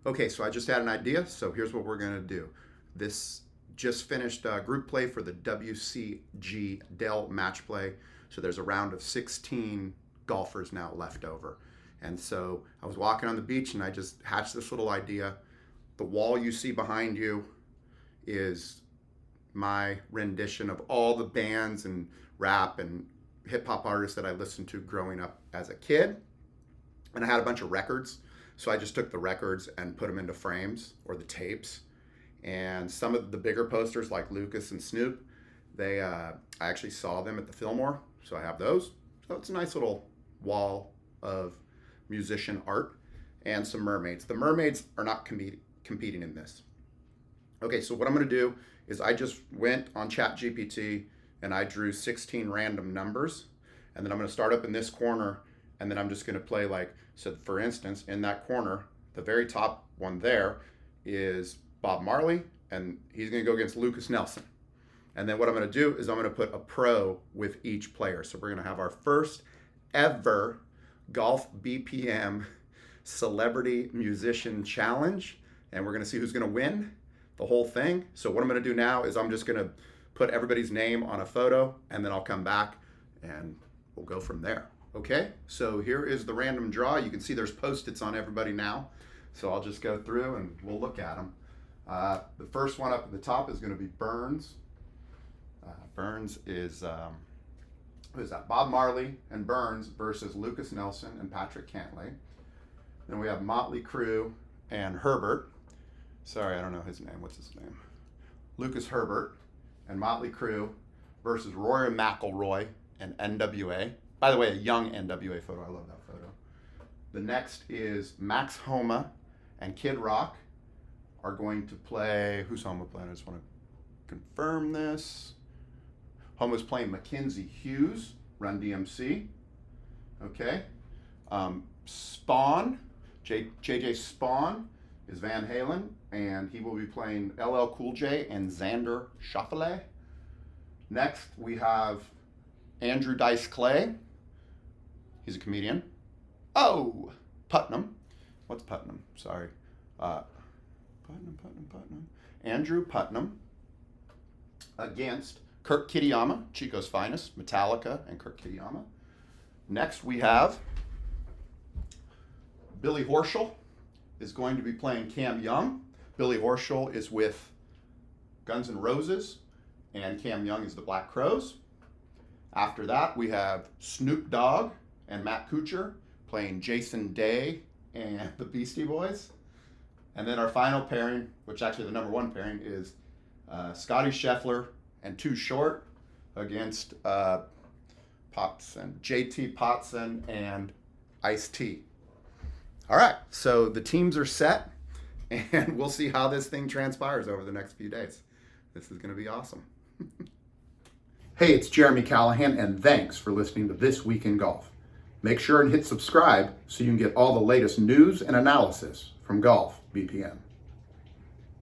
Okay, so I just had an idea, so here's what we're gonna do. This just finished group play for the WCG Dell match play. So there's a round of 16 golfers now left over. And so I was walking on the beach and I just hatched this little idea. The wall you see behind you is my rendition of all the bands and rap and hip hop artists that I listened to growing up as a kid. And I had a bunch of records. So I just took the records and put them into frames, or the tapes. And some of the bigger posters like Lukas and Snoop, I actually saw them at the Fillmore. So I have those. So it's a nice little wall of musician art and some mermaids. The mermaids are not competing in this. Okay, so what I'm gonna do is I just went on ChatGPT and I drew 16 random numbers. And then I'm gonna start up in this corner, and then I'm just gonna play like, so for instance, in that corner, the very top one there is Bob Marley, and he's gonna go against Lukas Nelson. And then what I'm gonna do is I'm gonna put a pro with each player. So we're gonna have our first ever golf BPM celebrity musician challenge, and we're gonna see who's gonna win the whole thing. So what I'm gonna do now is I'm just gonna put everybody's name on a photo, and then I'll come back and we'll go from there. Okay, so here is the random draw. You can see there's Post-its on everybody now. So I'll just go through and we'll look at them. The first one up at the top is gonna be Burns. Burns is, who is that? Bob Marley and Burns versus Lukas Nelson and Patrick Cantlay. Then we have Motley Crue and Herbert. Sorry, I don't know his name. What's his name? Lucas Herbert and Motley Crue versus Rory McIlroy and NWA. By the way, a young NWA photo. I love that photo. The next is Max Homa and Kid Rock are going to play. Who's Homa playing? I just want to confirm this. Homa's playing Mackenzie Hughes, Run DMC. Okay. Spaun, JJ Spaun is Van Halen, and he will be playing LL Cool J and Xander Schauffele. Next, we have Andrew Dice Clay. He's a comedian. Oh, Putnam. What's Putnam? Sorry. Putnam. Andrew Putnam against Kurt Kitayama, Chico's Finest, Metallica and Kurt Kitayama. Next, we have Billy Horschel is going to be playing Cam Young. Billy Horschel is with Guns N' Roses, and Cam Young is the Black Crowes. After that, we have Snoop Dogg and Matt Kuchar playing Jason Day and the Beastie Boys. And then our final pairing, which actually the number one pairing, is Scottie Scheffler and Too Short against JT Potson and Ice-T. All right, so the teams are set, and we'll see how this thing transpires over the next few days. This is going to be awesome. Hey, it's Jeremy Callahan, and thanks for listening to This Week in Golf. Make sure and hit subscribe so you can get all the latest news and analysis from Golf BPM.